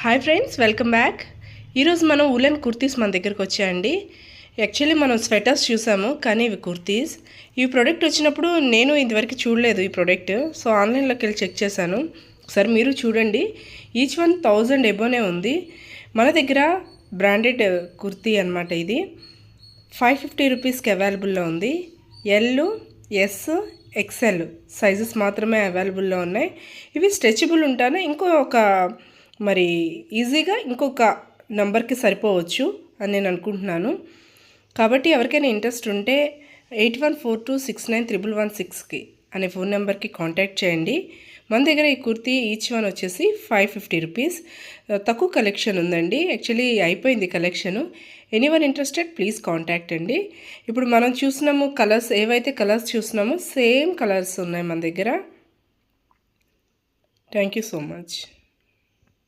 Hi friends, welcome back. ఈరోజు మనం woollen kurtis మన దగ్గరకు వచ్చాయండి. యాక్చువల్లీ మనం స్వెటర్స్ చూసాము, కానీ ఇవి కుర్తీస్. ఈ ప్రోడక్ట్ వచ్చినప్పుడు నేను ఇంతవరకు చూడలేదు ఈ ప్రోడక్ట్. సో ఆన్లైన్లోకి వెళ్ళి చెక్ చేశాను. ఒకసారి మీరు చూడండి. ఈచ్ వన్ 1000 ఎబోనే ఉంది. మన దగ్గర బ్రాండెడ్ కుర్తీ అనమాట. ఇది 550 రూపీస్కి అవైలబుల్లో ఉంది. ఎల్, ఎస్, ఎక్సెల్ సైజెస్ మాత్రమే అవైలబుల్లో ఉన్నాయి. ఇవి స్ట్రెచబుల్ ఉంటానే మరి ఈజీగా ఇంకొక నంబర్కి సరిపోవచ్చు అని నేను అనుకుంటున్నాను. కాబట్టి ఎవరికైనా ఇంట్రెస్ట్ ఉంటే 8142691116కి అనే ఫోన్ నెంబర్కి కాంటాక్ట్ చేయండి. మన దగ్గర ఈ కుర్తీ ఈచ్ వన్ వచ్చేసి 550 రూపీస్. తక్కువ కలెక్షన్ ఉందండి. యాక్చువల్లీ అయిపోయింది collection. Anyone interested please contact అండి. ఇప్పుడు మనం చూస్తున్నాము కలర్స్, ఏవైతే కలర్స్ చూస్తున్నామో సేమ్ కలర్స్ ఉన్నాయి మన దగ్గర. Thank you so much.